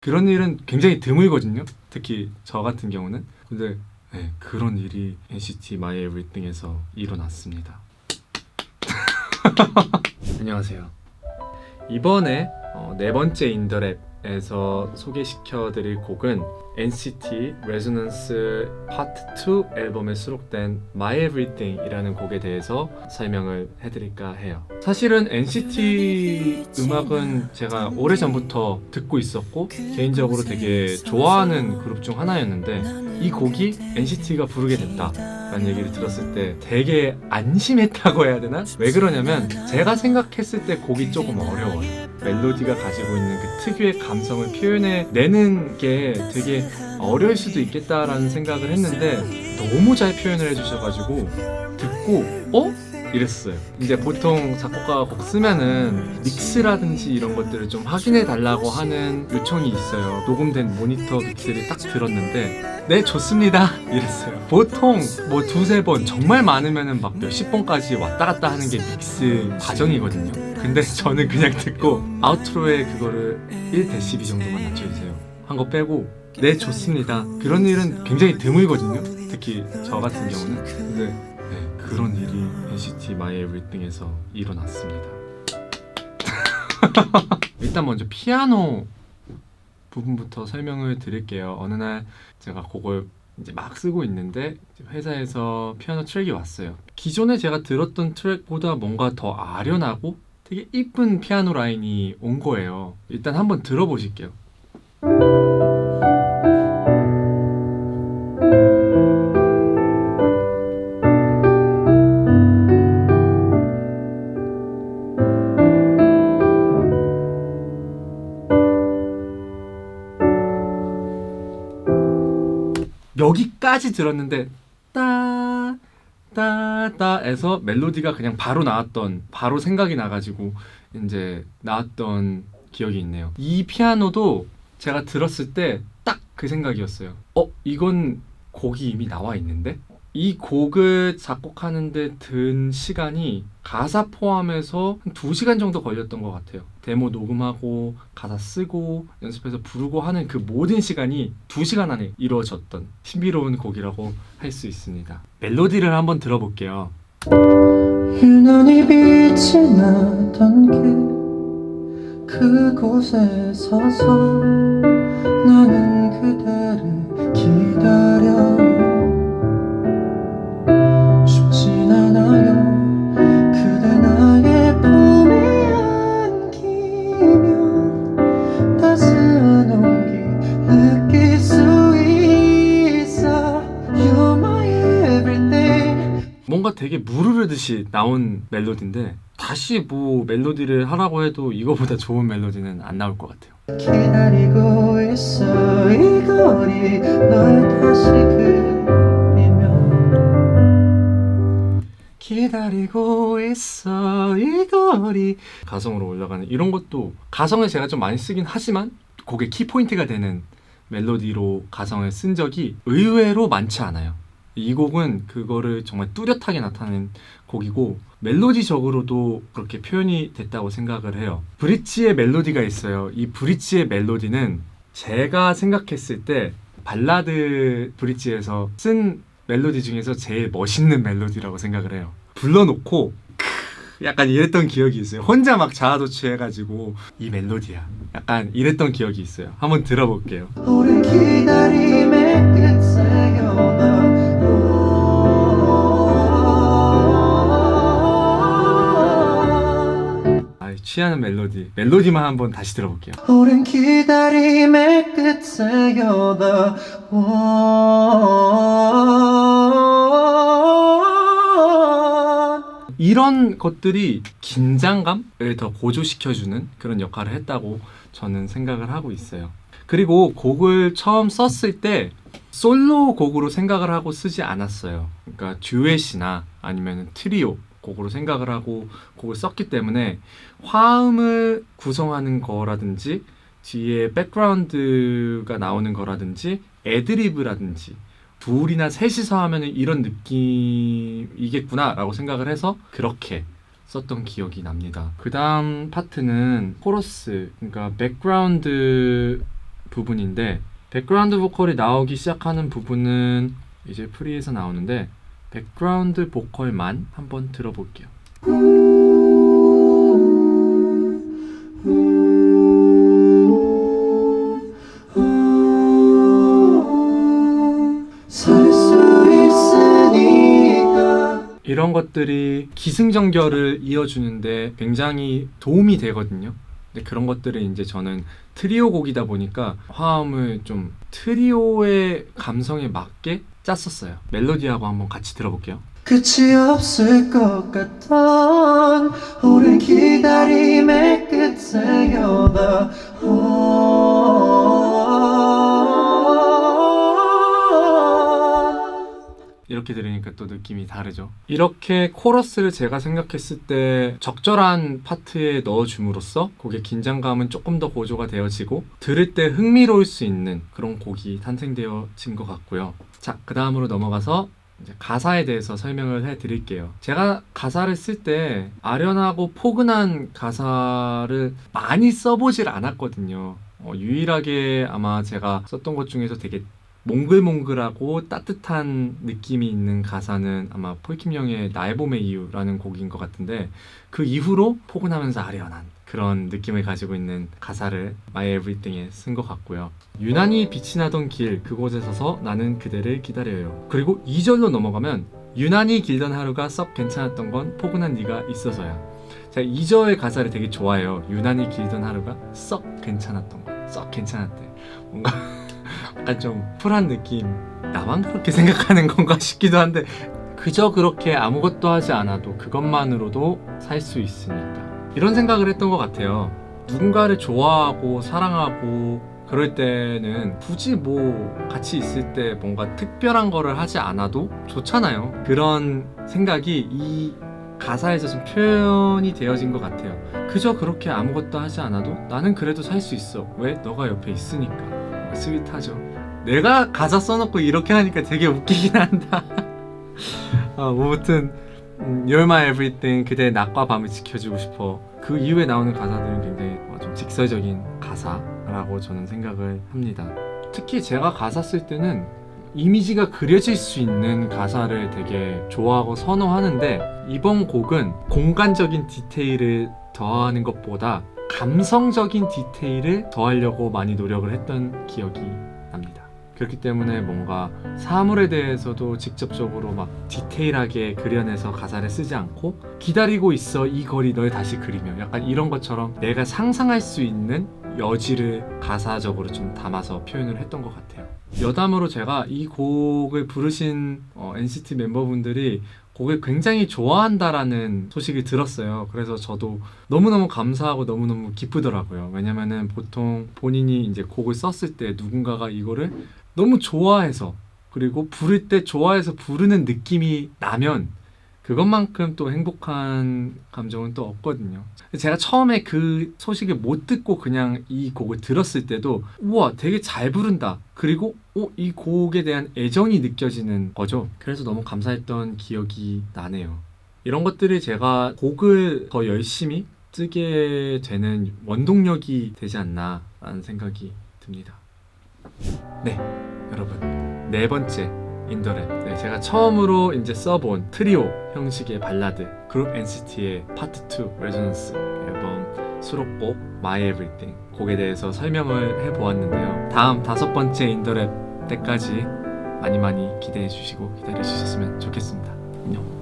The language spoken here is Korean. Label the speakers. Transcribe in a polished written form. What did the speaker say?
Speaker 1: 그런 일은 굉장히 드물거든요. 특히 저 같은 경우는. 근데 네, 그런 일이 NCT My Everything에서 일어났습니다. 안녕하세요. 이번에 네 번째 인더랩에서 소개시켜드릴 곡은 NCT Resonance Part 2 앨범에 수록된 My Everything 이라는 곡에 대해서 설명을 해드릴까 해요. 사실은 NCT 음악은 제가 오래전부터 듣고 있었고 개인적으로 되게 좋아하는 그룹 중 하나였는데 이 곡이 NCT가 부르게 됐다 라는 얘기를 들었을 때 되게 안심했다고 해야 되나? 왜 그러냐면 제가 생각했을 때 곡이 조금 어려워요. 멜로디가 가지고 있는 그 특유의 감성을 표현해내는 게 되게 어려울 수도 있겠다라는 생각을 했는데 너무 잘 표현을 해주셔가지고 듣고 이랬어요. 이제 보통 작곡가가 곡 쓰면은 믹스라든지 이런 것들을 좀 확인해 달라고 하는 요청이 있어요. 녹음된 모니터 믹스를 딱 들었는데 네 좋습니다 이랬어요. 보통 뭐 두세 번 정말 많으면은 막 몇십 번까지 왔다 갔다 하는 게 믹스 과정이거든요. 근데 저는 그냥 듣고 아우트로에 그거를 1dB 정도만 낮춰주세요 한 거 빼고 네 좋습니다. 그런 일은 굉장히 드물거든요. 특히 저 같은 경우는. 근데 네, 그런 일이 NCT My Everything에서 일어났습니다. 일단 먼저 피아노 부분부터 설명을 드릴게요. 어느 날 제가 곡을 이제 막 쓰고 있는데 회사에서 피아노 트랙이 왔어요. 기존에 제가 들었던 트랙보다 뭔가 더 아련하고 되게 이쁜 피아노 라인이 온 거예요. 일단 한번 들어보실게요. 여기까지 들었는데 따따따에서 멜로디가 그냥 바로 나왔던, 바로 생각이 나가지고 이제 나왔던 기억이 있네요. 이 피아노도 제가 들었을 때 딱 그 생각이었어요. 이건 곡이 이미 나와 있는데? 이 곡을 작곡하는데 든 시간이 가사 포함해서 한 2시간 정도 걸렸던 것 같아요. 데모 녹음하고 가사 쓰고 연습해서 부르고 하는 그 모든 시간이 2시간 안에 이루어졌던 신비로운 곡이라고 할 수 있습니다. 멜로디를 한번 들어볼게요.
Speaker 2: 유난히 빛이 나던 그곳에 서서 나는 그대를 기다려 쉽진 않아요 그대 나의 품에 안기면 따스한 온기 느낄 수 있어 You're my everything.
Speaker 1: 뭔가 되게 물 흐르듯이 나온 멜로디인데 다시 뭐 멜로디를 하라고 해도 이거보다 좋은 멜로디는 안 나올 것 같아요.
Speaker 2: 기다리고 있어 이 거리 널 다시 그리면
Speaker 1: 기다리고 있어 이 거리. 가성으로 올라가는 이런 것도 가성을 제가 좀 많이 쓰긴 하지만 곡의 키포인트가 되는 멜로디로 가성을 쓴 적이 의외로 많지 않아요. 이 곡은 그거를 정말 뚜렷하게 나타낸 곡이고 멜로디적으로도 그렇게 표현이 됐다고 생각을 해요. 브릿지의 멜로디가 있어요. 이 브릿지의 멜로디는 제가 생각했을 때 발라드 브릿지에서 쓴 멜로디 중에서 제일 멋있는 멜로디라고 생각을 해요. 불러놓고 약간 이랬던 기억이 있어요. 혼자 막 자아도취해가지고 이 멜로디야 약간 이랬던 기억이 있어요. 한번 들어볼게요.
Speaker 2: 오랜 기다림의 끝에 여나
Speaker 1: 취하는 멜로디만 한번 다시 들어볼게요.
Speaker 2: 오랜 기다림의 끝에 여나
Speaker 1: 이런 것들이 긴장감을 더 고조시켜주는 그런 역할을 했다고 저는 생각을 하고 있어요. 그리고 곡을 처음 썼을 때 솔로 곡으로 생각을 하고 쓰지 않았어요. 그러니까 듀엣이나 아니면 트리오 곡으로 생각을 하고 곡을 썼기 때문에 화음을 구성하는 거라든지 뒤에 백그라운드가 나오는 거라든지 애드리브라든지 둘이나 셋이서 하면 이런 느낌이겠구나 라고 생각을 해서 그렇게 썼던 기억이 납니다. 그 다음 파트는 코러스, 그러니까 백그라운드 부분인데 백그라운드 보컬이 나오기 시작하는 부분은 이제 프리에서 나오는데 백그라운드 보컬만 한번 들어볼게요.
Speaker 2: 살 수 있으니까.
Speaker 1: 이런 것들이 기승전결을 이어주는데 굉장히 도움이 되거든요. 근데 그런 것들을 이제 저는 트리오 곡이다 보니까 화음을 좀 트리오의 감성에 맞게 짰었어요. 멜로디하고 한번 같이 들어볼게요.
Speaker 2: 끝이 없을 것 같던 오랜 기다림의 끝에 여다
Speaker 1: 이렇게 들으니까 또 느낌이 다르죠. 이렇게 코러스를 제가 생각했을 때 적절한 파트에 넣어줌으로써 곡의 긴장감은 조금 더 고조가 되어지고 들을 때 흥미로울 수 있는 그런 곡이 탄생되어진 것 같고요. 자, 그 다음으로 넘어가서 이제 가사에 대해서 설명을 해드릴게요. 제가 가사를 쓸 때 아련하고 포근한 가사를 많이 써보질 않았거든요. 유일하게 아마 제가 썼던 것 중에서 되게 몽글몽글하고 따뜻한 느낌이 있는 가사는 아마 폴킴 형의 나의 봄의 이유라는 곡인 것 같은데 그 이후로 포근하면서 아련한 그런 느낌을 가지고 있는 가사를 My Everything에 쓴 것 같고요. 유난히 빛이 나던 길 그곳에 서서 나는 그대를 기다려요. 그리고 2절로 넘어가면 유난히 길던 하루가 썩 괜찮았던 건 포근한 네가 있어서야. 제가 2절 가사를 되게 좋아해요. 유난히 길던 하루가 썩 괜찮았던 건 썩 괜찮았대. 뭔가 약간 좀 쿨한 느낌. 나만 그렇게 생각하는 건가 싶기도 한데 그저 그렇게 아무것도 하지 않아도 그것만으로도 살 수 있으니까 이런 생각을 했던 것 같아요. 누군가를 좋아하고 사랑하고 그럴 때는 굳이 뭐 같이 있을 때 뭔가 특별한 거를 하지 않아도 좋잖아요. 그런 생각이 이 가사에서 좀 표현이 되어진 것 같아요. 그저 그렇게 아무것도 하지 않아도 나는 그래도 살 수 있어. 왜? 너가 옆에 있으니까. 스윗하죠. 내가 가사 써놓고 이렇게 하니까 되게 웃기긴 한다. 아무튼 You're my everything, 그대의 낮과 밤을 지켜주고 싶어. 그 이후에 나오는 가사들은 굉장히 좀 직설적인 가사라고 저는 생각을 합니다. 특히 제가 가사 쓸 때는 이미지가 그려질 수 있는 가사를 되게 좋아하고 선호하는데 이번 곡은 공간적인 디테일을 더하는 것보다 감성적인 디테일을 더하려고 많이 노력을 했던 기억이 납니다. 그렇기 때문에 뭔가 사물에 대해서도 직접적으로 막 디테일하게 그려내서 가사를 쓰지 않고 기다리고 있어 이 거리 널 다시 그리며 약간 이런 것처럼 내가 상상할 수 있는 여지를 가사적으로 좀 담아서 표현을 했던 것 같아요. 여담으로 제가 이 곡을 부르신 NCT 멤버분들이 곡을 굉장히 좋아한다라는 소식을 들었어요. 그래서 저도 너무너무 감사하고 너무너무 기쁘더라고요. 왜냐면은 보통 본인이 이제 곡을 썼을 때 누군가가 이거를 너무 좋아해서 그리고 부를 때 좋아해서 부르는 느낌이 나면 그것만큼 또 행복한 감정은 또 없거든요. 제가 처음에 그 소식을 못 듣고 그냥 이 곡을 들었을 때도 우와 되게 잘 부른다. 그리고 이 곡에 대한 애정이 느껴지는 거죠. 그래서 너무 감사했던 기억이 나네요. 이런 것들이 제가 곡을 더 열심히 쓰게 되는 원동력이 되지 않나라는 생각이 듭니다. 네, 여러분 네 번째 인더랩. 네, 제가 처음으로 이제 써본 트리오 형식의 발라드 그룹 NCT의 파트 2 레조넌스 앨범 수록곡 My Everything 곡에 대해서 설명을 해보았는데요. 다음 5번째 인더랩 때까지 많이 기대해 주시고 기다려 주셨으면 좋겠습니다. 안녕.